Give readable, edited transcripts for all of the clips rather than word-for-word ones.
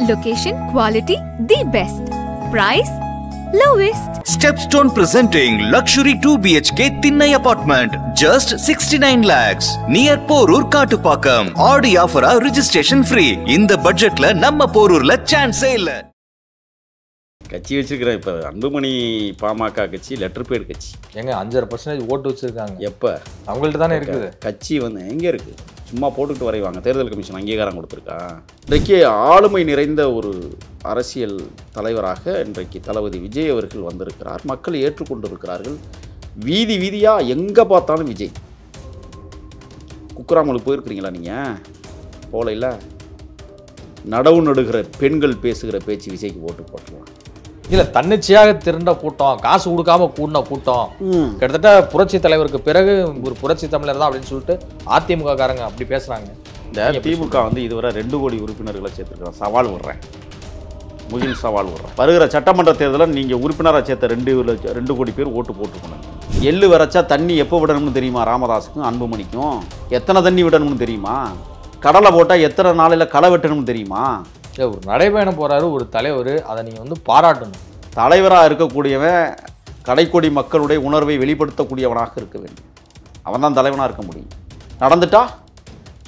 Location, quality, the best. Price, lowest. Stepstone presenting luxury 2 BHK Thinnai apartment, just 69 lakhs. Near Porur Kattupakam. Audi offer registration free. In the budget la namma Porurla chance illa. கட்சி வச்சிருக்கிறேன். இப்போ அன்புமணி பாமக கட்சி letter bad கட்சி எங்க 5% ஓட்டு வச்சிருக்காங்க. எப்போ அவங்கள்ட்ட தானே இருக்குது. கட்சி வந்து எங்கே இருக்குது? சும்மா போட்டுக்கிட்டு வரைவாங்க. தேர்தல் கமிஷன் அங்கீகாரம் கொடுத்துருக்கா? இன்றைக்கு ஆளுமை நிறைந்த ஒரு அரசியல் தலைவராக இன்றைக்கு தளபதி விஜய் அவர்கள் வந்திருக்கிறார். மக்கள் ஏற்றுக்கொண்டிருக்கிறார்கள். வீதி வீதியாக எங்கே பார்த்தாலும் விஜய். குக்கிராமலுக்கு போயிருக்கிறீங்களா நீங்கள்? போகல இல்லை. நடவு நடுகிற பெண்கள் பேசுகிற பேச்சு விஜய்க்கு ஓட்டு போட்டுருவாங்க. இல்லை, தன்னிச்சையாக திரண்ட கூட்டம், காசு கொடுக்காம கூடின கூட்டம், கிட்டத்தட்ட புரட்சி தலைவருக்கு பிறகு ஒரு புரட்சி தமிழர் தான் அப்படின்னு சொல்லிட்டு அதிமுக காரங்க அப்படி பேசுறாங்க. இந்த திமுக வந்து இதுவரை 2 கோடி உறுப்பினர்களை சேர்த்துருக்கிறோம். சவால் விடுறேன், முகில் சவால் விடுறேன். வருகிற சட்டமன்ற தேர்தலில் நீங்கள் உறுப்பினராக சேர்த்த 2 கோடி பேர் ஓட்டு போட்டுக்கணும். எள்ளு வரைச்சா தண்ணி எப்போ விடணும்னு தெரியுமா? ராமதாஸுக்கும் அன்புமணிக்கும் எத்தனை தண்ணி விடணும்னு தெரியுமா? கடலை போட்டால் எத்தனை நாளையில் களை வெட்டணும்னு தெரியுமா? ஒரு நடைபயணம் போறாரு ஒரு தலைவர், அதை நீங்க வந்து பாராட்டணும். தலைவராக இருக்கக்கூடியவன் கடைக்கோடி மக்களுடைய உணர்வை வெளிப்படுத்தக்கூடியவனாக இருக்க வேண்டும். அவன் தான் தலைவனாக இருக்க முடியும். நடந்துட்டா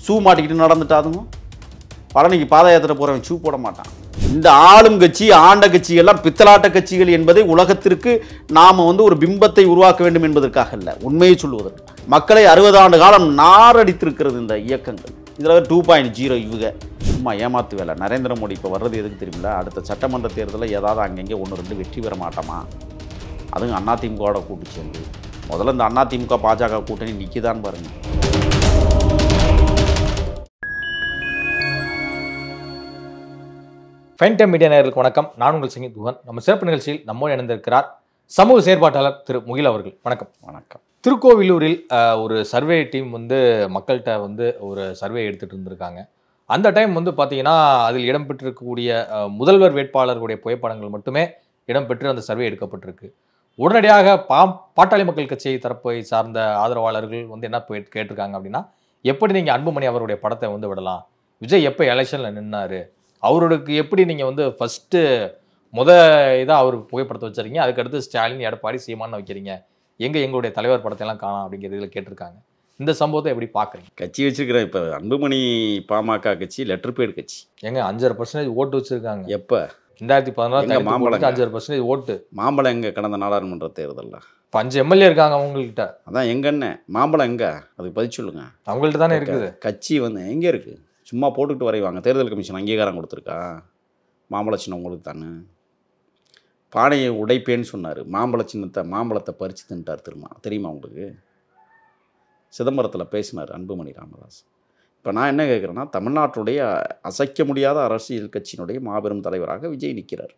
ஷூ மாட்டிக்கிட்டு நடந்துட்டாதுங்க. பழனிக்கு பாத யாத்திரை போகிறவன் ஷூ போட மாட்டான். இந்த ஆளும் கட்சி ஆண்ட கட்சிகள்லாம் பித்தலாட்ட கட்சிகள் என்பதை உலகத்திற்கு நாம் வந்து ஒரு பிம்பத்தை உருவாக்க வேண்டும் என்பதற்காக இல்லை, உண்மையை சொல்லுவதற்கு. மக்களை 60 ஆண்டு காலம் நாரடித்திருக்கிறது இந்த இயக்கங்கள். இதில் 2.0 இவங்க சும்மா ஏமாத்து வேலை. நரேந்திர மோடி இப்போ வர்றது எதுக்கு தெரியுமில்ல? அடுத்த சட்டமன்ற தேர்தலில் ஏதாவது அங்கங்கே 1-2 வெற்றி பெற மாட்டோமா? அதுவும் அதிமுகவோட கூட்டு சேர்ந்து முதல்ல இந்த அதிமுக பாஜக கூட்டணி நிற்கிதான் பாருங்க. ஃபைன் டைம் மீடியா நேயர்களுக்கு வணக்கம். நான் உங்கள் சங்கீத் குஹன். நம்ம சிறப்பு நிகழ்ச்சியில் நம்மோடு இணைந்திருக்கிறார் சமூக செயற்பாட்டாளர் திரு முகில் அவர்கள். வணக்கம். வணக்கம். திருக்கோவிலூரில் ஒரு சர்வே டீம் வந்து மக்கள்கிட்ட வந்து ஒரு சர்வே எடுத்துகிட்டு இருந்திருக்காங்க. அந்த டைம் வந்து பார்த்தீங்கன்னா அதில் இடம்பெற்றிருக்கக்கூடிய முதல்வர் வேட்பாளர்களுடைய புகைப்படங்கள் மட்டுமே இடம்பெற்று அந்த சர்வே எடுக்கப்பட்டிருக்கு. உடனடியாக பாட்டாளி மக்கள் கட்சியை தரப்பை சார்ந்த ஆதரவாளர்கள் வந்து என்ன கேட்டிருக்காங்க அப்படின்னா, எப்படி நீங்கள் அன்புமணி அவருடைய படத்தை வந்து விடலாம்? விஜய் எப்போ எலெக்ஷனில் நின்னார்? அவருக்கு எப்படி நீங்கள் வந்து ஃபஸ்ட்டு இதாக அவருக்கு புகைப்படத்தை வச்சுருக்கீங்க, அதுக்கடுத்து ஸ்டாலின், எடப்பாடி, சீமான்னு வைக்கிறீங்க, எங்களுடைய தலைவர் படத்தையெல்லாம் காணாம் அப்படிங்கிறதுல கேட்டிருக்காங்க. இந்த சம்பவத்தை எப்படி பார்க்குறீங்க? கட்சி வச்சிருக்கிறேன். இப்போ அன்புமணி பாமக கட்சி லெட்டர் பேட் கட்சி எங்க 5% ஓட்டு வச்சிருக்காங்க. எப்போ? 2014 மாம்பழம் 5% ஓட்டு. மாம்பழம் எங்கே கடந்த நாடாளுமன்ற தேர்தலில்? 5 எம்எல்ஏ இருக்காங்க அவங்கள்ட்ட. அதான் எங்கன்னு மாம்பழம் எங்கே? அதுக்கு பதில் சொல்லுங்க. அவங்கள்ட்ட தானே இருக்குது. கட்சி வந்து எங்கே இருக்குது? சும்மா போட்டுக்கிட்டு வரைவாங்க. தேர்தல் கமிஷன் அங்கீகாரம் கொடுத்துருக்கா? மாம்பழ சின்னம் உங்களுக்கு தானே. பானையை உடைப்பேன்னு சொன்னார். மாம்பழத்தை பறித்து தின்ட்டார். தெரியுமா உங்களுக்கு? சிதம்பரத்தில் பேசினார் அன்புமணி ராமதாஸ். இப்போ நான் என்ன கேட்குறேன்னா, தமிழ்நாட்டுடைய அசைக்க முடியாத அரசியல் கட்சியினுடைய மாபெரும் தலைவராக விஜய் நிற்கிறார்.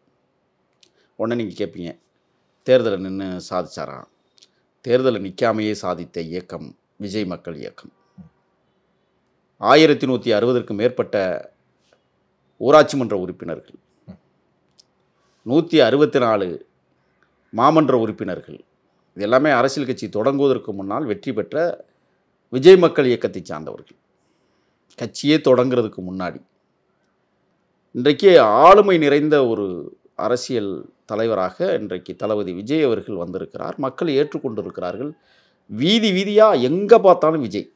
உடனே நீங்கள் கேட்பீங்க, தேர்தலில் நின்று சாதிச்சாரா? தேர்தலில் நிற்காமையே சாதித்த இயக்கம் விஜய் மக்கள் இயக்கம். 1160க்கும் மேற்பட்ட ஊராட்சி மன்ற உறுப்பினர்கள், 164 மாமன்ற உறுப்பினர்கள், இது எல்லாமே அரசியல் கட்சி தொடங்குவதற்கு முன்னால் வெற்றி பெற்ற விஜய் மக்கள் இயக்கத்தை சார்ந்தவர்கள். கட்சியே தொடங்குறதுக்கு முன்னாடி. இன்றைக்கு ஆளுமை நிறைந்த ஒரு அரசியல் தலைவராக இன்றைக்கு தளபதி விஜய் அவர்கள் வந்திருக்கிறார். மக்கள் ஏற்றுக்கொண்டிருக்கிறார்கள். வீதி வீதியாக எங்கே பார்த்தாலும் விஜய்.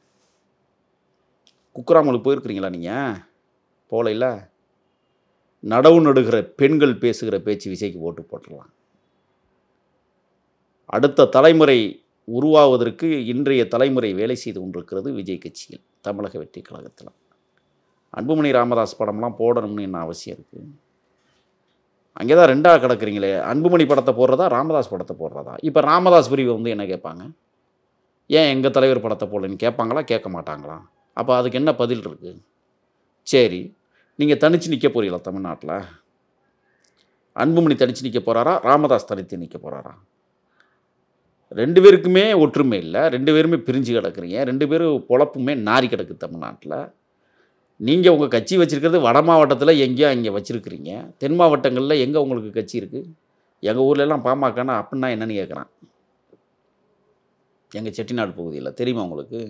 குக்கிராமலுக்கு போயிருக்கிறீங்களா நீங்கள்? போகல இல்லை. நடவு நடுகிற பெண்கள் பேசுகிற பேச்சு விஜய்க்கு ஓட்டு போட்டுடலாம். அடுத்த தலைமுறை உருவாவதற்கு இன்றைய தலைமுறை வேலை செய்து கொண்டிருக்கிறது விஜய் கட்சியில், தமிழக வெற்றி கழகத்தில். அன்புமணி ராமதாஸ் படம்லாம் போடணும்னு என்ன அவசியம் இருக்குது? அங்கே தான் 2ஆக கிடக்குறீங்களே. அன்புமணி படத்தை போடுறதா, ராமதாஸ் படத்தை போடுறதா? இப்போ ராமதாஸ் பிரிவு வந்து என்ன கேட்பாங்க? ஏன் எங்கள் தலைவர் படத்தை போடலன்னு கேட்பாங்களா, கேட்க மாட்டாங்களா? அப்போ அதுக்கு என்ன பதில் இருக்குது? சரி, நீங்கள் தனித்து நிற்க போகிறீங்களா தமிழ்நாட்டில்? அன்புமணி தனித்து நிற்க போகிறாரா, ராமதாஸ் தனித்து நிற்க போகிறாரா? 2 பேருக்குமே ஒற்றுமை இல்லை. 2 பேருமே பிரிஞ்சு கிடக்குறீங்க. 2 பேரும் பொழப்புமே நாரி கிடக்கு தமிழ்நாட்டில். நீங்கள் உங்கள் கட்சி வச்சுருக்கிறது வட மாவட்டத்தில் எங்கேயோ இங்கே வச்சுருக்கிறீங்க. தென் மாவட்டங்களில் எங்கே உங்களுக்கு கட்சி இருக்குது? எங்கள் ஊர்லெல்லாம் பாமகன்னா அப்படின்னா என்னென்னு கேட்குறான். எங்கள் செட்டிநாடு பகுதியில் தெரியுமா உங்களுக்கு?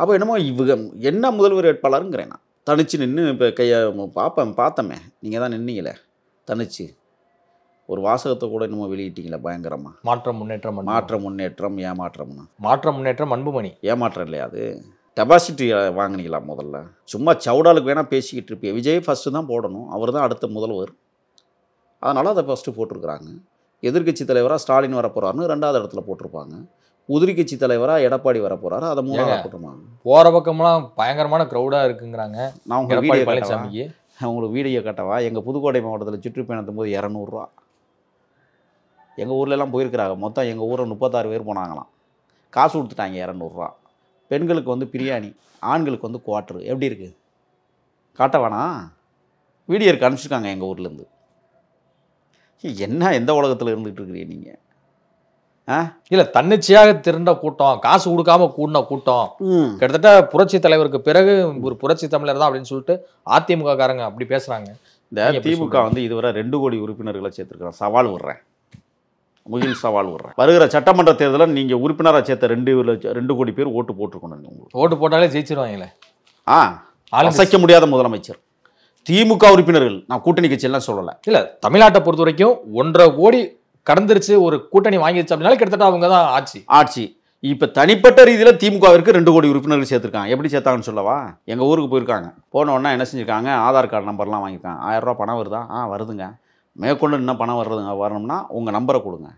அப்போ என்னமோ இவங்க என்ன முதல்வர் வேட்பாளருங்கிறேன் நான். தனிச்சு நின்று இப்போ பார்த்தமே நீங்கள் தான் நின்னீங்களே தனிச்சு ஒரு வாசகத்தை கூட இன்னமும் வெளியிட்டீங்களே பயங்கரமாக. மாற்றம் முன்னேற்றம் ஏமாற்றம்னா மாற்றம் முன்னேற்றம் அன்புமணி ஏமாற்றம் இல்லையா? அது டெபாசிட்டி வாங்கினீங்களா முதல்ல? சும்மா சவுடாலுக்கு வேணால் பேசிக்கிட்டு இருப்பீங்க. விஜய் ஃபஸ்ட்டு தான் போடணும், அவர் தான் அடுத்த முதல்வர், அதனால் அதை ஃபஸ்ட்டு போட்டிருக்கிறாங்க. எதிர்க்கட்சி தலைவராக ஸ்டாலின் வர போகிறாருன்னு 2வது இடத்துல போட்டிருப்பாங்க. உதிரி கட்சி தலைவராக எடப்பாடி வர போகிறாரு, அதை 3வது போட்டுருவாங்க. போகிற பக்கம்லாம் பயங்கரமான க்ரௌடாக இருக்குங்கிறாங்க. நான் உங்கள் வீடியோ பழனிசாமிக்கு உங்களுக்கு வீடியோ காட்டவா? எங்கள் புதுக்கோட்டை மாவட்டத்தில் சுற்றுப்பயணத்தும் போது 200 ரூபா. எங்கள் ஊர்லெலாம் போயிருக்கிறாங்க. மொத்தம் எங்கள் ஊரில் 36 பேர் போனாங்களாம். காசு கொடுத்துட்டாங்க 200 ரூபா. பெண்களுக்கு வந்து பிரியாணி, ஆண்களுக்கு வந்து குவாட்ரு. எப்படி இருக்குது? காட்ட வேணாம், வீடியோ இருக்கு, அனுப்பிச்சிருக்காங்க எங்கள் ஊர்லேருந்து. என்ன எந்த உலகத்தில் இருந்துகிட்டு இருக்கிறீங்க நீங்கள்? இல்லை, தன்னிச்சையாக திரண்ட கூட்டம், காசு கொடுக்காம கூடின கூட்டம், கிட்டத்தட்ட புரட்சி தலைவருக்கு பிறகு ஒரு புரட்சி தமிழர் தான் அப்படின்னு சொல்லிட்டு அதிமுக காரங்க அப்படி பேசுகிறாங்க. இந்த திமுக வந்து இதுவரை 2 கோடி உறுப்பினர்களை சேர்த்துருக்கிறேன். சவால் விடுறேன், முகில் சவால் விடுறேன். வருகிற சட்டமன்ற தேர்தலில் நீங்கள் உறுப்பினராக சேர்த்த 2 கோடி பேர் ஓட்டு போட்டிருக்கணும். உங்களுக்கு ஓட்டு போட்டாலே ஜெயிச்சிருவாங்களே. அசைக்க முடியாத முதலமைச்சர். திமுக உறுப்பினர்கள், நான் கூட்டணி கட்சியெல்லாம் சொல்லலை. இல்லை, தமிழ்நாட்டை பொறுத்த வரைக்கும் 1.5 கோடி கடந்துருச்சு, ஒரு கூட்டணி வாங்கிடுச்சு அப்படின்னாலே கிட்டத்தட்ட அவங்க தான் ஆட்சி. இப்போ தனிப்பட்ட ரீதியில் திமுகவிற்கு 2 கோடி உறுப்பினர்கள் சேர்த்துருக்காங்க. எப்படி சேர்த்தாங்கன்னு சொல்லவா? எங்கள் ஊருக்கு போயிருக்காங்க. போனோடனே என்ன செஞ்சுருக்காங்க, ஆதார் கார்டு நம்பர்லாம் வாங்கியிருக்காங்க. 1000 ரூபா பணம் வருதா? வருதுங்க. மேற்கொண்டு இன்னும் பணம் வரணும்னா உங்கள் நம்பரை கொடுங்க.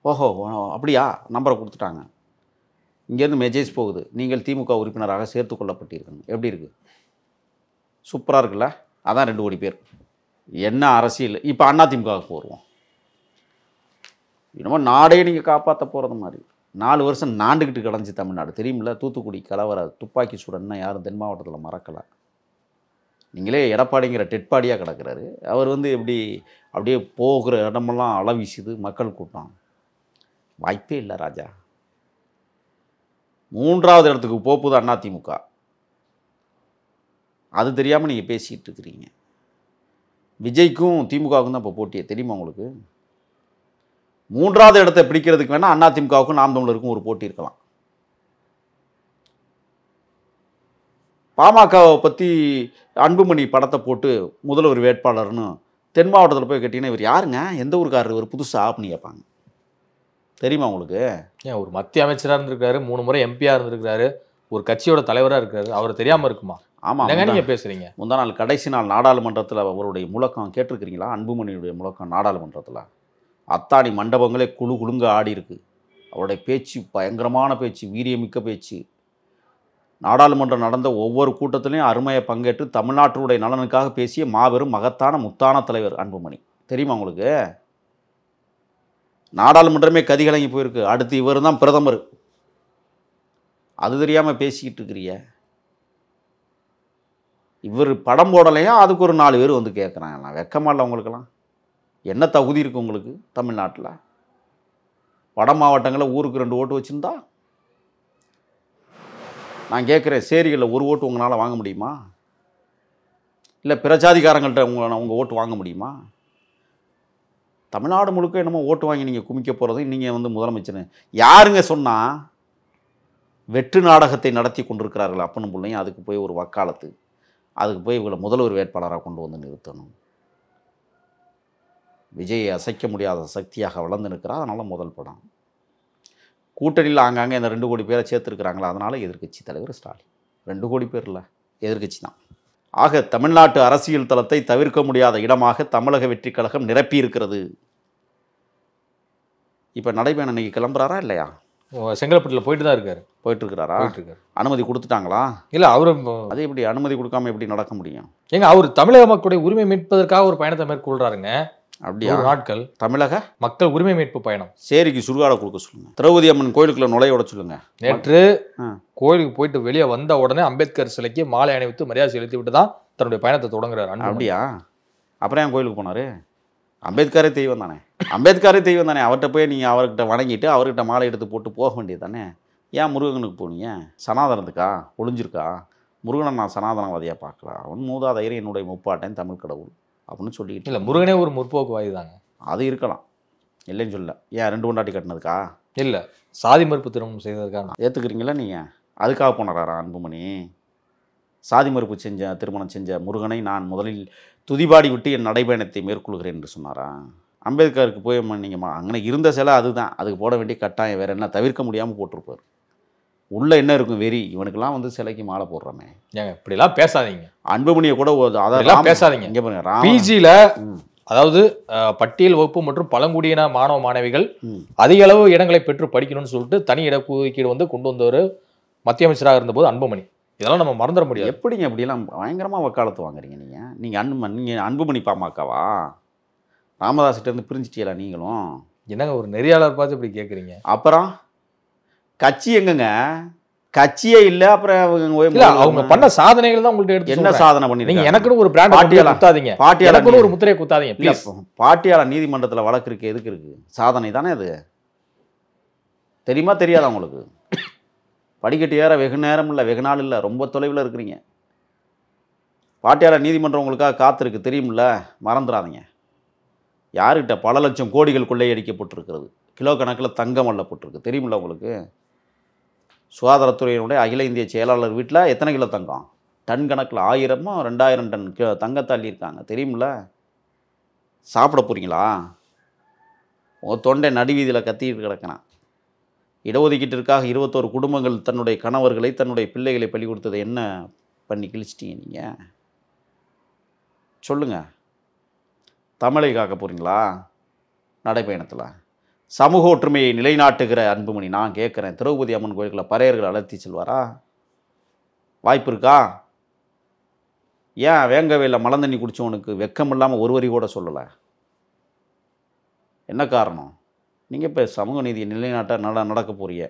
ஓஹோ அப்படியா? நம்பரை கொடுத்துட்டாங்க. இங்கேருந்து மெசேஜ் போகுது, நீங்கள் திமுக உறுப்பினராக சேர்த்து கொள்ளப்பட்டிருக்காங்க. எப்படி இருக்குது? சூப்பராக இருக்குல்ல? அதான் 2 கோடி பேர். என்ன அரசியல்? இப்போ அதிமுகவுக்கு வருவோம். இன்னமும் நாடே நீங்கள் காப்பாற்ற போகிறது மாதிரி 4 வருஷம் நாண்டுக்கிட்டு கிடஞ்சி தமிழ்நாடு. தெரியுமில்ல? தூத்துக்குடி கலவர துப்பாக்கி சூடன்னா யாரும் தென் மாவட்டத்தில் மறக்கலை. நீங்களே எடப்பாடிங்கிற டெட்பாடியாக கிடக்கிறாரு. அவர் வந்து எப்படி அப்படியே போகிற இடமெல்லாம் அளவீசுது மக்கள் கூட்டம். வாய்ப்பே இல்லை ராஜா. 3வது இடத்துக்கு போகுது அதிமுக. அது தெரியாமல் நீங்கள் பேசிக்கிட்டு இருக்கிறீங்க. விஜய்க்கும் திமுகவுக்கும் தான் இப்போ போட்டியே, தெரியுமா உங்களுக்கு? 3வது இடத்தை பிடிக்கிறதுக்கு வேணால் அதிமுகவுக்கும் நாம் தமிழருக்கும் ஒரு போட்டி இருக்கலாம். பாமகவை பற்றி அன்புமணி படத்தை போட்டு முதல்வர் வேட்பாளர்னு தென் மாவட்டத்தில் போய் கேட்டிங்கன்னா இவர் யாருங்க, எந்த ஊருக்காரர், இவர் புதுசாக அப்படின்னு கேட்பாங்க. தெரியுமா உங்களுக்கு? ஏன் ஒரு மத்திய அமைச்சராக இருந்திருக்காரு, 3 முறை எம்பியாக இருந்திருக்காரு, ஒரு கட்சியோட தலைவராக இருக்காரு, அவர் தெரியாமல் இருக்குமா? ஆமாம், நீங்கள் பேசுகிறீங்க. முந்தா நாள் கடைசி நாள் நாடாளுமன்றத்தில் அவருடைய முழக்கம் கேட்டிருக்கிறீங்களா? அன்புமணியுடைய முழக்கம் நாடாளுமன்றத்தில் அத்தாணி மண்டபங்களே குழுங்க ஆடி இருக்கு. அவருடைய பேச்சு பயங்கரமான பேச்சு, வீரியமிக்க பேச்சு. நாடாளுமன்றம் நடந்த ஒவ்வொரு கூட்டத்திலையும் அருமையை பங்கேற்று தமிழ்நாட்டுடைய நலனுக்காக பேசிய மாபெரும் மகத்தான முத்தான தலைவர் அன்புமணி. தெரியுமா உங்களுக்கு? நாடாளுமன்றமே கதிகலங்கி போயிருக்கு. அடுத்து இவர் தான் பிரதமர். அது தெரியாமல் பேசிக்கிட்டு இருக்கிறிய. இவர் படம் போடலையா அதுக்கு ஒரு 4 பேர் வந்து கேட்குறாங்க. நான் வெக்கமா இல்லை உங்களுக்கெல்லாம்? என்ன தகுதி இருக்குது உங்களுக்கு தமிழ்நாட்டில்? வட மாவட்டங்களில் ஊருக்கு 2 ஓட்டு வச்சுருந்தா நான் கேட்குறேன், சேரிகளில் 1 ஓட்டு உங்களால் வாங்க முடியுமா? இல்லை பிரஜாதிகாரங்கள்ட்ட உங்கள் ஓட்டு வாங்க முடியுமா? தமிழ்நாடு முழுக்க என்னமோ ஓட்டு வாங்கி நீங்கள் குமிக்க போகிறது. நீங்கள் வந்து முதலமைச்சர் யாருங்க சொன்னால்? வெற்று நாடகத்தை நடத்தி கொண்டிருக்கிறார்கள் அப்பனும் பிள்ளையும். அதுக்கு போய் ஒரு வக்காலத்து, அதுக்கு போய் இவங்களை முதல்வர் வேட்பாளராக கொண்டு வந்து நிறுத்தணும். விஜயை அசைக்க முடியாத சக்தியாக வளர்ந்து நிற்கிறார். அதனால் முதல் படம். கூட்டணியில் ஆங்காங்கே இந்த 2 கோடி பேரை சேர்த்துருக்குறாங்களா, அதனால் எதிர்க்கட்சி தலைவர் ஸ்டாலின். 2 கோடி பேர் இல்லை, எதிர்க்கட்சி தான். ஆக தமிழ்நாட்டு அரசியல் தளத்தை தவிர்க்க முடியாத இடமாக தமிழக வெற்றி கழகம் நிரப்பி இருக்கிறது. இப்போ நடைபயணம் இன்னைக்கு கிளம்புறாரா இல்லையா? செங்கல்பட்டில் போயிட்டு தான் இருக்காரு. போயிட்டுருக்கிறாரா? அனுமதி கொடுத்துட்டாங்களா? இல்லை, அவரு அது எப்படி அனுமதி கொடுக்காம எப்படி நடக்க முடியும்? ஏங்க, அவர் தமிழக மக்களுடைய உரிமை மீட்பதற்காக ஒரு பயணத்தை மேற்கொள்றாருங்க. அப்படியா? நாட்கள் தமிழக மக்கள் உரிமை மீட்பு பயணம். சேரிக்கு சுடுகாடை கொடுக்க சொல்லுங்க. திரௌபதி அம்மன் கோயிலுக்குள்ள நுழைய விட சொல்லுங்க. நேற்று கோயிலுக்கு போயிட்டு வெளியே வந்த உடனே அம்பேத்கர் சிலைக்கு மாலை அணிவித்து மரியாதை செலுத்தி விட்டு தான் தன்னுடைய பயணத்தை தொடங்குறாரு. அப்படியா? அப்புறம் ஏன் கோயிலுக்கு போனாரு? அம்பேத்கரே தெய்வம் தானே. அம்பேத்கரே தெய்வம் தானே. அவர்கிட்ட போய் நீங்கள் அவர்கிட்ட வணங்கிட்டு அவர்கிட்ட மாலை எடுத்து போட்டு போக வேண்டியது தானே. ஏன் முருகனுக்கு போனீங்க? சனாதனத்துக்கா? ஒளிஞ்சிருக்கா? முருகனை நான் சனாதனவாதியாக பார்க்கலாம். அவன் மூதாதையர் என்னுடைய முப்பாட்டன் தமிழ் கடவுள் அப்படின்னு சொல்லிக்கிட்டு. இல்லை, முருகனே ஒரு முற்போக்கு வாய்தாங்க. அது இருக்கலாம், இல்லைன்னு சொல்ல. ஏன் 2 கொண்டாட்டி கட்டினதுக்கா? இல்லை, சாதி மறுப்பு திருமணம் செய்ததுக்காக. ஏற்றுக்கிறீங்களா நீங்கள்? அதுக்காக போனாரா அன்புமணி? சாதி மறுப்பு திருமணம் செஞ்ச முருகனை நான் முதலில் துதிபாடி விட்டு என் நடைபயணத்தை மேற்கொள்கிறேன் என்று சொன்னாரா? அம்பேத்கருக்கு போய் நீங்கள் அங்கே இருந்த சிலை அதுதான், அதுக்கு போட வேண்டிய கட்டாயம் வேறு என்ன, தவிர்க்க முடியாமல் போட்டிருப்பார். உள்ளே என்ன இருக்கும் வெறி, இவனுக்கெல்லாம் சிலைக்கு மாலை போடுறோமே. ஏங்க இப்படிலாம் பேசாதீங்க. அன்புமணியை கூட அதெல்லாம் பேசாதீங்க. இங்கே பாருங்க, பிஜியில் அதாவது பட்டியல் வகுப்பு மற்றும் பழங்குடியின மாணவ மாணவிகள் அதிக அளவு இடங்களை பெற்று படிக்கணும்னு சொல்லிட்டு தனி இடஒதுக்கீடு கொண்டு வந்தவர் மத்திய அமைச்சராக இருந்தபோது அன்புமணி. இதெல்லாம் நம்ம மறந்துட முடியாது. எப்படிங்க இப்படிலாம் பயங்கரமாக வக்காலத்து வாங்குறீங்க நீங்கள் அன்புமணி பாமகவா? ராமதாஸ்கிட்டேருந்து பிரிஞ்சிட்டீங்களா நீங்களும்? என்னங்க ஒரு நெறியாளர் பார்த்து இப்படி கேட்குறீங்க? அப்புறம் கட்சி எங்கங்க? கட்சியே இல்ல. அப்புறம் அவங்க பண்ண சாதனைகள் தான் உங்கள்ட்ட எடுத்து என்ன சாதனை பண்ணி நீங்க எனக்குன்னு ஒரு பிராண்ட் குத்தாதீங்க, பாட்டியாளர் ஒரு முத்திரையை குத்தாதீங்க ப்ளீஸ். பாட்டியாளர் நீதிமன்றத்தில் வழக்கு இருக்கு, எதுக்கு இருக்கு? சாதனை தானே அது. தெரியுமா தெரியாதா உங்களுக்கு? படிக்கட்டு ஏற வெகு நேரம் இல்லை, வெகு நாள் இல்லை, ரொம்ப தொலைவில் இருக்கிறீங்க. பாட்டியாளர் நீதிமன்றம் உங்களுக்காக காத்திருக்கு, தெரியுமில்ல, மறந்துடாதீங்க. யாருக்கிட்ட பல லட்சம் கோடிகள் கொள்ளையடிக்கப்பட்டிருக்கிறது, கிலோ கணக்கில் தங்கம் அள்ளப்பட்டிருக்கு, தெரியுமில்ல உங்களுக்கு? சுகாதாரத்துறையினுடைய அகில இந்திய செயலாளர் வீட்டில் எத்தனை கிலோ தங்கம்? டன் கணக்கில் 1000 2000 டன் தங்கத்தை அள்ளியிருக்காங்க, தெரியுமில்ல? சாப்பிட போகிறீங்களா? உங்கள் தொண்டை நடுவீதியில் கத்திக்கிட்டு கிடக்கிறான். இடஒதுக்கீட்டிற்காக 21 குடும்பங்கள் தன்னுடைய கணவர்களை தன்னுடைய பிள்ளைகளை பலி கொடுத்ததை என்ன பண்ணி கிழிச்சிட்டீங்க நீங்கள்? சொல்லுங்கள். தமிழை காக்க போகிறீங்களா நடைப்பயணத்தில்? சமூக ஒற்றுமையை நிலைநாட்டுகிற அன்புமணி நான் கேட்குறேன், திரௌபதி அம்மன் கோயிலுக்குள்ள பறையர்கள் அழைத்தி செல்வாரா? வாய்ப்பு இருக்கா? ஏன் வேங்கவேல மலந்தண்ணி குடித்தவனுக்கு வெக்கம் இல்லாமல் ஒரு வரி கூட சொல்லலை? என்ன காரணம்? நீங்கள் இப்போ சமூக நீதியை நிலைநாட்ட நடக்க போறீங்க.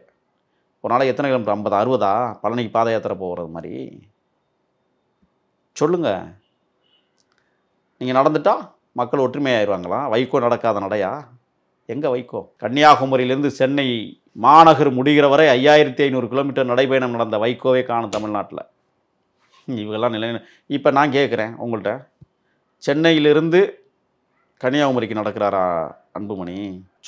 ஒரு நாளைக்கு எத்தனை கிலோமீட்டர்? 50 60 பழனிக்கு பாத யாத்திரை போகிறது மாதிரி சொல்லுங்கள். நீங்கள் நடந்துட்டா மக்கள் ஒற்றுமையாயிருவாங்களா? வைகோ நடக்காத நடையா? எங்கே வைகோ? கன்னியாகுமரியிலேருந்து சென்னை மாநகர் முடிகிற வரை 5500 கிலோமீட்டர் நடைபயணம் நடந்த வைகோவே காணும் தமிழ்நாட்டில். இவங்கெல்லாம் இப்போ நான் கேட்குறேன் உங்கள்கிட்ட, சென்னையிலிருந்து கன்னியாகுமரிக்கு நடக்கிறாரா அன்புமணி?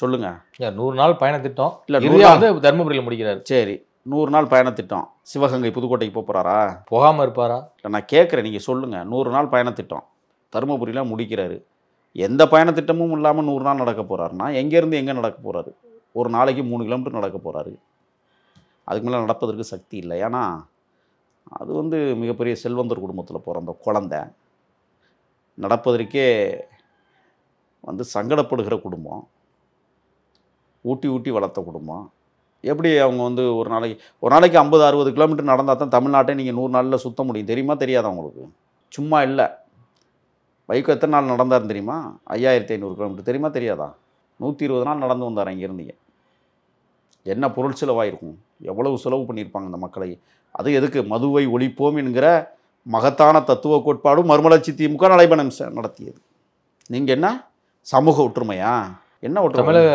சொல்லுங்கள். 100 நாள் பயணத்திட்டம் இல்லை, 100 தர்மபுரியில் முடிக்கிறார். சரி, 100 நாள் பயணத்திட்டம் சிவகங்கை புதுக்கோட்டைக்கு போகிறாரா? போகாமல் இருப்பாரா? இல்லை, நான் கேட்குறேன், நீங்கள் சொல்லுங்கள். 100 நாள் பயணத்திட்டம் தருமபுரியில் முடிக்கிறாரு. எந்த பயணத்திட்டமும் இல்லாமல் 100 நாள் நடக்க போகிறாருன்னா எங்கேருந்து எங்கே நடக்க போகிறாரு? ஒரு நாளைக்கு 3 கிலோமீட்டர் நடக்க போகிறாரு. அதுக்கு மேலே நடப்பதற்கு சக்தி இல்லை. ஏன்னா அது மிகப்பெரிய செல்வந்தர் குடும்பத்தில் பிறந்த குழந்தை, நடப்பதற்கே சங்கடப்படுகிற குடும்பம், ஊட்டி ஊட்டி வளர்த்த குடும்பம். எப்படி அவங்க ஒரு நாளைக்கு 50 60 கிலோமீட்டர் நடந்தால் தான் தமிழ்நாட்டை நீங்கள் 100 நாளில் சுற்ற முடியும். தெரியுமா தெரியாதா உங்களுக்கு? சும்மா இல்லை. வைகோ எத்தனை நாள் நடந்தார் தெரியுமா? 5500 கிலோமீட்டர். தெரியுமா தெரியாதா? 120 நாள் நடந்து வந்தார் இங்கேருந்தீங்க. என்ன பொருள் செலவாயிருக்கும், எவ்வளவு செலவு பண்ணியிருப்பாங்க இந்த மக்களை. அது எதுக்கு? மதுவை ஒழிப்போம் என்கிற மகத்தான தத்துவ கோட்பாடும் மறுமலர்ச்சி திமுக நடைபயணம் நடத்தியது. நீங்கள் என்ன சமூக ஒற்றுமையா? என்ன ஒற்றுமை? தமிழக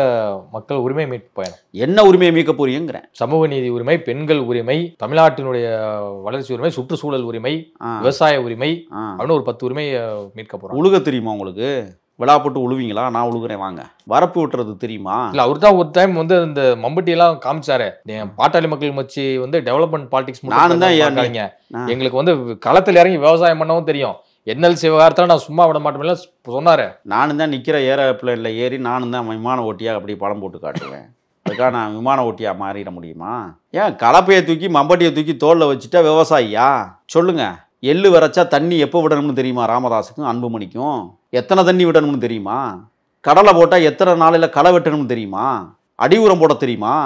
மக்கள் உரிமை மீட்பு பயணம். என்ன உரிமையை மீட்க போறீங்கிறேன்? சமூக நீதி உரிமை, பெண்கள் உரிமை, தமிழ்நாட்டினுடைய வளர்ச்சி உரிமை, சுற்றுச்சூழல் உரிமை, விவசாய உரிமை அப்படின்னு ஒரு 10 உரிமை மீட்க போறோம். உழுக தெரியுமா உங்களுக்கு? விழா போட்டு உழுவீங்களா? நான் உழுகுறேன் வாங்க. வரப்பு விட்டுறது தெரியுமா? இல்ல, அவர் தான் ஒரு டைம் இந்த மம்பட்டி எல்லாம் காமிச்சாரு. பாட்டாளி மக்கள் கட்சி டெவலப்மெண்ட் பாலிடிக்ஸ் நானும் தான் எங்களுக்கு களத்தில் இறங்கி விவசாயம் பண்ணவும் தெரியும். என்எல்சி விவகாரத்தில் நான் சும்மா விட மாட்டேன் சொன்னாரு. நானும் தான் நிற்கிற ஏரோப்ளேனில் ஏறி நானும் தான் விமான ஓட்டியாக அப்படி படம் போட்டு காட்டுவேன். அதுக்காக நான் விமான ஓட்டியாக மாறிட முடியுமா? ஏன் கலப்பையை தூக்கி மம்பட்டியை தூக்கி தோளில் வச்சுட்டா விவசாயியா? சொல்லுங்க. எள்ளு வரைச்சா தண்ணி எப்போ விடணும்னு தெரியுமா ராமதாஸுக்கும் அன்புமணிக்கும்? எத்தனை தண்ணி விடணும்னு தெரியுமா? கடலை போட்டால் எத்தனை நாளையில் களை வெட்டணும்னு தெரியுமா? அடி உரம் போட தெரியுமா?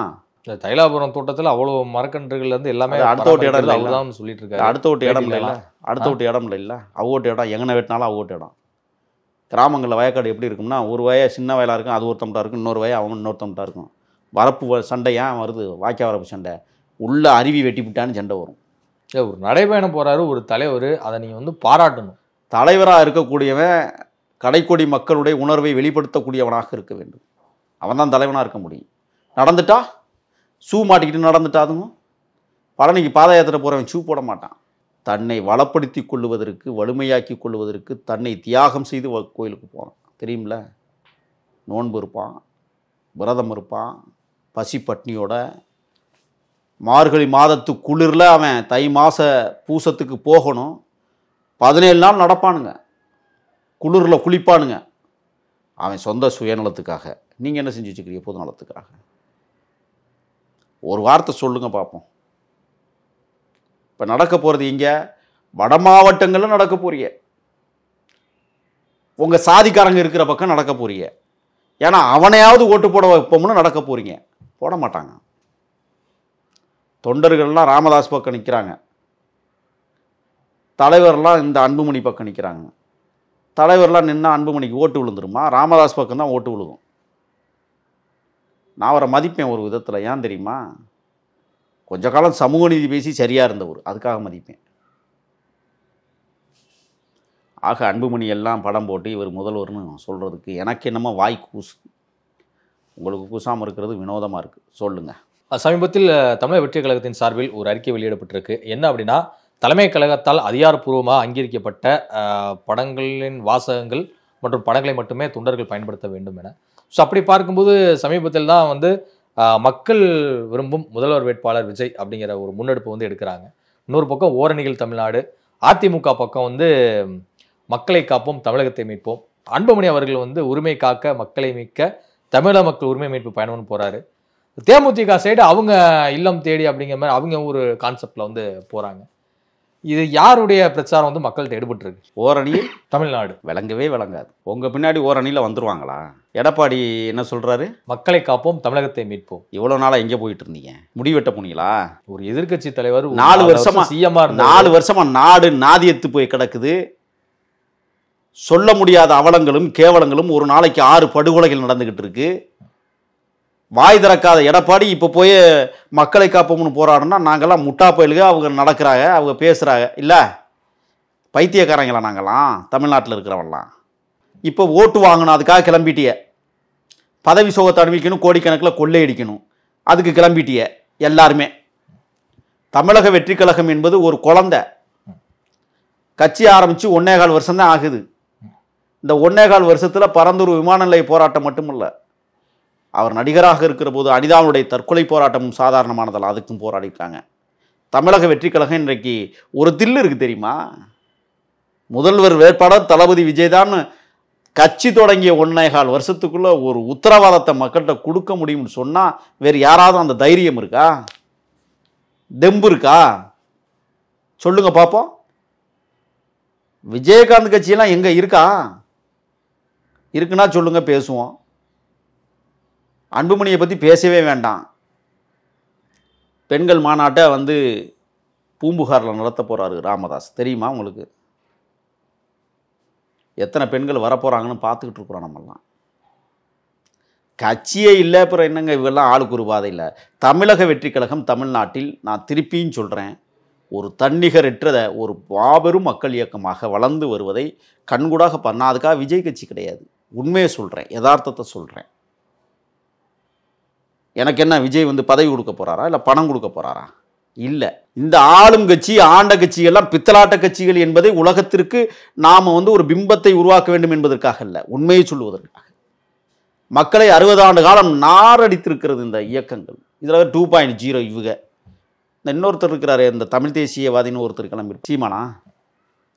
தைலாபுரம் தோட்டத்தில் அவ்வளோ மரக்கன்றுகள் எல்லாமே அடுத்த ஓட்டு இடம் இல்லை சொல்லிட்டு இருக்காரு. அடுத்த ஓட்டு இடம் இல்லை, அடுத்த ஓட்டு இடம் இல்லை. அவ்வோட்டு இடம் எங்கன வெட்டினாலும் அவ்வோட்டு இடம். கிராமங்களில் வயக்காடு எப்படி இருக்கும்னா, ஒரு வய சின்ன வயலாக இருக்கும், அது ஒருத்தம்ட்டா இருக்கும், இன்னொரு வய அவங்க இன்னொருத்தம்ட்டா இருக்கும். வரப்பு சண்டை ஏன் வருது? வாய்க்கா வரப்பு சண்டை. உள்ள அருவி வெட்டி விட்டான்னு சண்டை வரும். ஒரு நடைபயணம் போறாரு ஒரு தலைவர், அதை நீங்க பாராட்டணும். தலைவராக இருக்கக்கூடியவன் கடைக்கோடி மக்களுடைய உணர்வை வெளிப்படுத்தக்கூடியவனாக இருக்க வேண்டும். அவன் தான் தலைவனாக இருக்க முடியும். நடந்துட்டா ஷூ மாட்டிக்கிட்டு நடந்துட்டாதுங்க. பழனிக்கு பாத யாத்திரை போகிறவன் ஷூ போட மாட்டான். தன்னை வளப்படுத்தி கொள்ளுவதற்கு, வலிமையாக்கி கொள்வதற்கு தன்னை தியாகம் செய்து கோயிலுக்கு போகிறான். தெரியுமில்ல? நோன்பு இருப்பான், விரதம் இருப்பான், பசி பட்னியோட மார்கழி மாதத்து குளிரில் அவன் தை மாத பூசத்துக்கு போகணும். 17 நாள் நடப்பானுங்க, குளிரில் குளிப்பானுங்க. அவன் சொந்த சுயநலத்துக்காக. நீங்கள் என்ன செஞ்சு வச்சுக்கிறீங்க? பொது நலத்துக்காக. ஒரு வார்த்தை சொல்லுங்க பார்ப்போம். இப்போ நடக்க போகிறது இங்கே வட மாவட்டங்களில் நடக்க போறீங்க, உங்கள் சாதிக்காரங்க இருக்கிற பக்கம் நடக்க போறீங்க. ஏன்னா அவனையாவது ஓட்டு போட வைப்போம்னு நடக்க போறீங்க. போட மாட்டாங்க. தொண்டர்கள்லாம் ராமதாஸ் பக்கம் நிற்கிறாங்க, தலைவர்லாம் இந்த அன்புமணி பக்கம் நிற்கிறாங்க. தலைவர்லாம் நின்னா அன்புமணிக்கு ஓட்டு விழுந்துருமா? ராமதாஸ் பக்கம் தான் ஓட்டு விழுகும். நான் அவரை மதிப்பேன் ஒரு விதத்தில். ஏன் தெரியுமா? கொஞ்ச காலம் சமூக நீதி பேசி சரியாக இருந்தவர், அதுக்காக மதிப்பேன். ஆக அன்புமணி எல்லாம் படம் போட்டு இவர் முதல்வர்னு சொல்கிறதுக்கு எனக்கு என்னமோ வாய் கூசு. உங்களுக்கு கூசாமல் இருக்கிறது வினோதமாக இருக்குது. சொல்லுங்கள். சமீபத்தில் தமிழக வெற்றி கழகத்தின் சார்பில் ஒரு அறிக்கை வெளியிடப்பட்டிருக்கு. என்ன அப்படின்னா, தலைமை கழகத்தால் அதிகாரப்பூர்வமாக அங்கீகரிக்கப்பட்ட படங்களின் வாசகங்கள் மற்றும் படங்களை மட்டுமே தொண்டர்கள் பயன்படுத்த வேண்டும் என. ஸோ அப்படி பார்க்கும்போது சமீபத்தில் தான் வந்து மக்கள் விரும்பும் முதல்வர் வேட்பாளர் விஜய் அப்படிங்கிற ஒரு முன்னெடுப்பு வந்து எடுக்கிறாங்க. இன்னொரு பக்கம் ஓரணிகள் தமிழ்நாடு, அதிமுக பக்கம் வந்து மக்களை காப்போம் தமிழகத்தை மீட்போம், அன்புமணி அவர்கள் வந்து உரிமை காக்க மக்களை மீட்க தமிழக மக்கள் உரிமை மீட்பு பயணம்னு போறாரு. தேமுதிக சைடு அவங்க இல்லம் தேடி அப்படிங்கிற மாதிரி அவங்க ஒரு கான்செப்ட்ல வந்து போறாங்க. இது யாருடைய பிரச்சாரம் வந்து மக்கள்கிட்ட எடுபட்டு இருக்கு? ஓரணியில் தமிழ்நாடு விளங்கவே விளங்காது. உங்கள் பின்னாடி ஓரணியில் வந்துருவாங்களா? எடப்பாடி என்ன சொல்கிறாரு? மக்களை காப்போம் தமிழகத்தை மீட்போம். இவ்வளோ நாளாக எங்கே போயிட்டு இருந்தீங்க? முடிவெட்ட போனீங்களா? ஒரு எதிர்க்கட்சி தலைவர் 4 வருஷமா சிஎம்ஆ 4 வருஷமா நாடு நாதியத்து போய் கிடக்குது. சொல்ல முடியாத அவலங்களும் கேவலங்களும், ஒரு நாளைக்கு 6 படுகொலைகள் நடந்துகிட்டு இருக்கு. வாய் திறக்காத எடப்பாடி இப்போ போய் மக்களை காப்போம்னு போராடுனா நாங்கள்லாம் முட்டா பயலுக, அவங்க நடக்கிறாங்க, அவங்க பேசுகிறாங்க. இல்லை பைத்தியக்காரங்களா நாங்களாம்? தமிழ்நாட்டில் இருக்கிறவங்களாம் இப்போ ஓட்டு வாங்கணும், அதுக்காக கிளம்பிட்டிய. பதவி சோகத்தை அனுபவிக்கணும், கோடிக்கணக்கில் கொள்ளையடிக்கணும், அதுக்கு கிளம்பிட்டிய எல்லாருமே. தமிழக வெற்றி கழகம் என்பது ஒரு குழந்தை. கட்சி ஆரம்பித்து 1.25 வருஷம் தான் ஆகுது. இந்த 1.25 வருஷத்தில் பரந்தூர் விமான நிலைய போராட்டம் மட்டும் இல்லை, அவர் நடிகராக இருக்கிற போது அனிதாவுடைய தற்கொலை போராட்டமும் சாதாரணமானதில்லை, அதுக்கும் போராடிட்டாங்க. தமிழக வெற்றி கழகம் இன்றைக்கு ஒரு தில்லு இருக்குது தெரியுமா? முதல்வர் வேட்பாளர் தளபதி விஜய் தான் கட்சி தொடங்கிய 1.25 வருஷத்துக்குள்ள ஒரு உத்தரவாதத்தை மக்கள்கிட்ட கொடுக்க முடியும்னு சொன்னால் வேறு யாராவது அந்த தைரியம் இருக்கா? தெம்பு இருக்கா? சொல்லுங்க பார்ப்போம். விஜயகாந்த் கட்சியெல்லாம் எங்கே இருக்கா? இருக்குன்னா சொல்லுங்க, பேசுவோம். அன்புமணியை பற்றி பேசவே வேண்டாம். பெண்கள் மாநாட்டை வந்து பூம்புகாரில் நடத்த போகிறாரு ராமதாஸ், தெரியுமா உங்களுக்கு? எத்தனை பெண்கள் வரப்போகிறாங்கன்னு பார்த்துக்கிட்டு இருக்கிறோம் நம்மெல்லாம். கட்சியே இல்லை, அப்புறம் என்னங்க இவெல்லாம் ஆளுக்கு ஒரு பாதை இல்லை. தமிழக வெற்றி கழகம் தமிழ்நாட்டில், நான் திருப்பியும் சொல்கிறேன், ஒரு தன்னிகரற்ற ஒரு மாபெரும் மக்கள் இயக்கமாக வளர்ந்து வருவதை கண்கூடாக பண்ணாதுக்காக விஜய் கட்சி கிடையாது. உண்மையை சொல்கிறேன், யதார்த்தத்தை சொல்கிறேன். எனக்கு என்ன, விஜய் வந்து பதவி கொடுக்க போகிறாரா இல்லை பணம் கொடுக்க போகிறாரா? இல்லை. இந்த ஆளும் கட்சி ஆண்ட கட்சிகள்லாம் பித்தலாட்ட கட்சிகள் என்பதை உலகத்திற்கு நாம் வந்து ஒரு பிம்பத்தை உருவாக்க வேண்டும் என்பதற்காக இல்லை, உண்மையை சொல்லுவதற்காக. மக்களை 60 ஆண்டு காலம் நாரடித்திருக்கிறது இந்த இயக்கங்கள். இதில் 2.0 இவங்க. இந்த இன்னொருத்தர் இருக்கிறாரு, இந்த தமிழ் தேசியவாதின்னு ஒருத்தர் கிளம்பி, சீமானா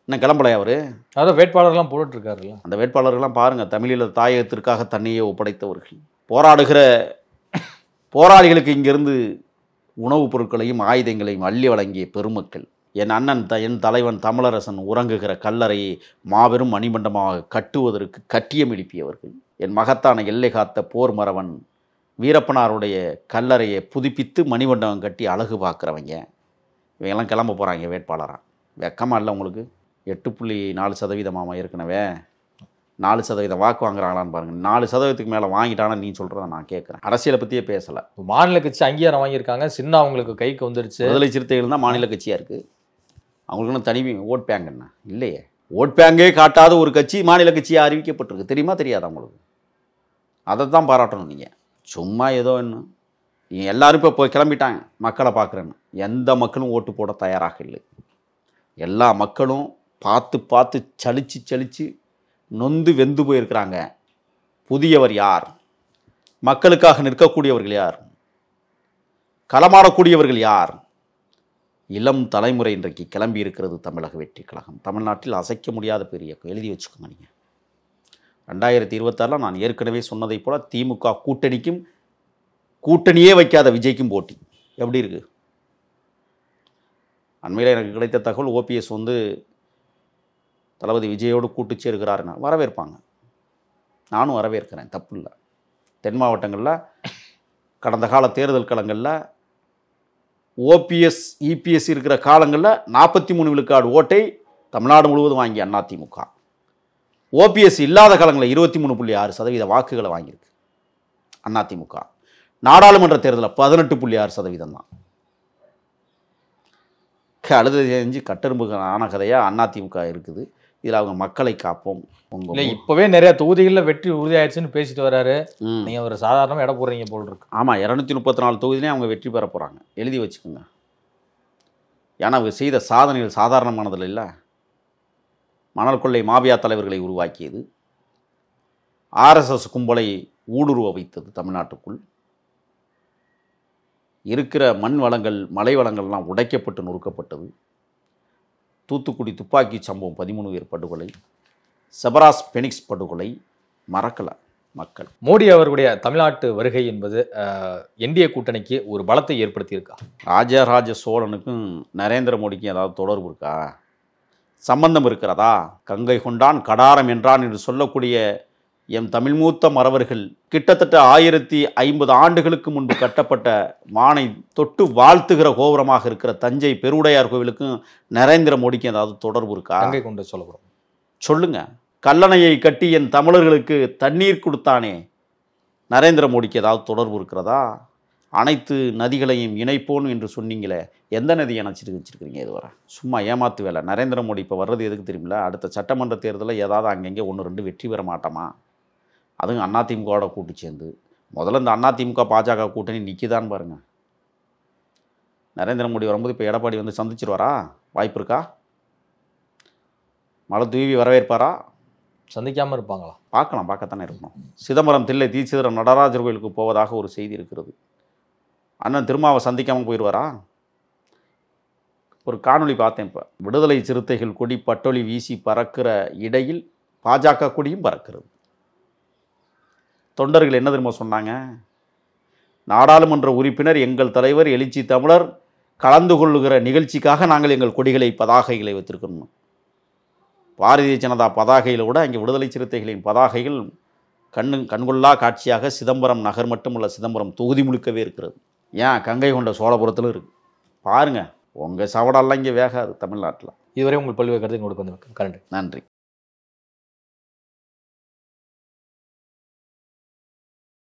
இன்னும் கிளம்பலையா? அவர் அதான் வேட்பாளர்லாம் போட்டுருக்காருல்ல. அந்த வேட்பாளர்கள்லாம் பாருங்கள், தமிழீழ தாயகத்திற்காக தன்னையே ஒப்படைத்தவர்கள். போராடுகிற போராளிகளுக்கு இங்கிருந்து உணவுப் பொருட்களையும் ஆயுதங்களையும் அள்ளி வழங்கிய பெருமக்கள். என் அண்ணன் என் தலைவன் தமிழரசன் உறங்குகிற கல்லறையை மாபெரும் மணிமண்டபமாக கட்டுவதற்கு கட்டியம் எழுப்பியவர்கள். என் மகத்தான எல்லை காத்த போர் மறவன் வீரப்பனாருடைய கல்லறையை புதுப்பித்து மணிமண்டபம் கட்டி அழகு பார்க்குறவங்க இவங்கெல்லாம் கிளம்ப போகிறாங்க வேட்பாளராக. வெக்கமாக இல்லை உங்களுக்கு? 8.4% ஏற்கனவே 4% வாக்கு வாங்குறாங்களான்னு பாருங்கள். 4%க்கு மேலே வாங்கிட்டானா நீ சொல்கிறத நான் கேட்குறேன். அரசியலை பற்றியே பேசலை. மாநில கட்சி அங்கீகாரம் வாங்கியிருக்காங்க, சின்ன அவங்களுக்கு கைக்கு வந்துருச்சு. விடுதலை சிறுத்தைகள் தான் மாநில கட்சியாக இருக்குது. அவங்களுக்குன்னு தனி ஓட் பேங்க் என்ன இல்லையே. ஓட் பேங்கே காட்டாத ஒரு கட்சி மாநில கட்சியாக அறிவிக்கப்பட்டிருக்கு. தெரியுமா தெரியாதா உங்களுக்கு? அதை தான் பாராட்டணும். நீங்கள் சும்மா ஏதோ இன்னும் நீங்கள் எல்லோரும் இப்போ போய் கிளம்பிட்டாங்க மக்களை பார்க்குறேன்னு. எந்த மக்களும் ஓட்டு போட தயாராக இல்லை. எல்லா மக்களும் பார்த்து பார்த்து சலிச்சு சலிச்சு நொந்து வெந்து போயிருக்கிறாங்க. புதியவர் யார்? மக்களுக்காக நிற்கக்கூடியவர்கள் யார்? களமாடக்கூடியவர்கள் யார்? இளம் தலைமுறை இன்றைக்கு கிளம்பி இருக்கிறது தமிழக வெற்றி கழகம். தமிழ்நாட்டில் அசைக்க முடியாத பெரிய இயக்கம். எழுதி வச்சுக்கோங்க. நீங்கள் 2026 நான் ஏற்கனவே சொன்னதை போல திமுக கூட்டணிக்கும் கூட்டணியே வைக்காத விஜய்க்கும் போட்டி. எப்படி இருக்கு? அண்மையில் எனக்கு கிடைத்த தகவல், ஓபிஎஸ் வந்து தளபதி விஜயோடு கூட்டு சேர்கிறாருன்னு வரவேற்பாங்க. நானும் வரவேற்கிறேன், தப்பு இல்லை. தென் மாவட்டங்களில் கடந்த கால தேர்தல் களங்களில் ஓபிஎஸ் இபிஎஸ் இருக்கிற காலங்களில் 43 விழுக்காடு ஓட்டை தமிழ்நாடு முழுவதும் வாங்கி அதிமுக. ஓபிஎஸ் இல்லாத காலங்களில் 23.6% வாக்குகளை வாங்கியிருக்கு அதிமுக. நாடாளுமன்ற தேர்தலில் 18.6% தான். அழுது செஞ்சு கட்டெரும்பு ஆன கதையாக அதிமுக இருக்குது. இதில் அவங்க மக்களை காப்போம். இல்லை, இப்போவே நிறைய தொகுதிகளில் வெற்றி உறுதியாயிடுச்சுன்னு பேசிட்டு வர்றாரு. நீங்கள் ஒரு சாதாரணமாக இடம் போடுறீங்க போல் இருக்கு. ஆமாம், 234 தொகுதியிலையும் அவங்க வெற்றி பெற போகிறாங்க. எழுதி வச்சுக்கோங்க. ஏன்னா அவங்க செய்த சாதனைகள் சாதாரணமானதில் இல்லை. மணல் கொள்ளை மாபியா தலைவர்களை உருவாக்கியது, ஆர்எஸ்எஸ் கும்பலை ஊடுருவ வைத்தது, தமிழ்நாட்டுக்குள் இருக்கிற மண் வளங்கள் மலை வளங்கள்லாம் உடைக்கப்பட்டு நொறுக்கப்பட்டது, தூத்துக்குடி துப்பாக்கி சம்பவம் 13 பேர் படுகொலை, செபராஸ் பெனிக்ஸ் படுகொலை, மறக்கலை மக்கள். மோடி அவர்களுடைய தமிழ்நாட்டு வருகை என்பது என்டிஏ கூட்டணிக்கு ஒரு பலத்தை ஏற்படுத்தியிருக்கா? ராஜராஜ சோழனுக்கும் நரேந்திர மோடிக்கும் ஏதாவது தொடர்பு இருக்கா? சம்பந்தம் இருக்கிறதா? கங்கை கொண்டான் கடாரம் என்றான் என்று சொல்லக்கூடிய எம் தமிழ் மூத்த மறவர்கள் கிட்டத்தட்ட 1050 ஆண்டுகளுக்கு முன்பு கட்டப்பட்ட வானை தொட்டு வாழ்த்துகிற கோபுரமாக இருக்கிற தஞ்சை பெருவுடையார் கோவிலுக்கும் நரேந்திர மோடிக்கும் ஏதாவது தொடர்பு இருக்கா? கங்கை கொண்டு சொல்லப்படுறோம். சொல்லுங்க. கல்லணையை கட்டி என் தமிழர்களுக்கு தண்ணீர் கொடுத்தானே, நரேந்திர மோடிக்கு ஏதாவது தொடர்பு இருக்கிறதா? அனைத்து நதிகளையும் இணைப்போம் என்று சொன்னீங்களே, எந்த நதியை இணைச்சிட்டு வச்சுருக்கிறீங்க இதுவரை? சும்மா ஏமாத்து வேலை. நரேந்திர மோடி இப்போ வர்றது எதுக்கு தெரியுமில்ல? அடுத்த சட்டமன்ற தேர்தலில் ஏதாவது அங்கங்கே 1-2 வெற்றி பெற மாட்டோமா? அதுவும் அதிமுகவோட கூட்டு சேர்ந்து. முதல்ல இந்த அதிமுக பாஜக கூட்டணி நிற்கிதான்னு பாருங்கள். நரேந்திர மோடி வரும்போது இப்போ எடப்பாடி வந்து சந்திச்சிருவாரா? வாய்ப்பு இருக்கா? மழை தூவி வரவேற்பாரா? சந்திக்காமல் இருப்பாங்களா? பார்க்கலாம், பார்க்கத்தானே இருக்கணும். சிதம்பரம் தில்லை தீட்சிதர் நடராஜர் கோயிலுக்கு போவதாக ஒரு செய்தி இருக்கிறது. அண்ணன் திருமாவை சந்திக்காமல் போயிடுவாரா? ஒரு காணொளி பார்த்தேன். இப்போ விடுதலை சிறுத்தைகள் கொடி பட்டொலி வீசி பறக்கிற இடையில் பாஜக கொடியும் பறக்கிறது. தொண்டர்கள் என்ன தெரியுமா சொன்னாங்க? நாடாளுமன்ற உறுப்பினர் எங்கள் தலைவர் எழுச்சி தமிழர் கலந்து கொள்ளுகிற நிகழ்ச்சிக்காக நாங்கள் எங்கள் கொடிகளை பதாகைகளை வைத்திருக்கணும். பாரதிய ஜனதா பதாகையில் கூட இங்கே விடுதலை சிறுத்தைகளின் பதாகைகள் கண்கொள்ளா காட்சியாக சிதம்பரம் நகர் மட்டுமல்ல, சிதம்பரம் தொகுதி முழுக்கவே இருக்கிறது. ஏன் கங்கை கொண்ட சோழபுரத்தில் இருக்குது பாருங்கள். உங்கள் சவடாலாம் இங்கே வேகாது தமிழ்நாட்டில். இதுவரை உங்கள் பல்வேறு கருத்தை கொடுக்க வந்து கரண்ட். நன்றி.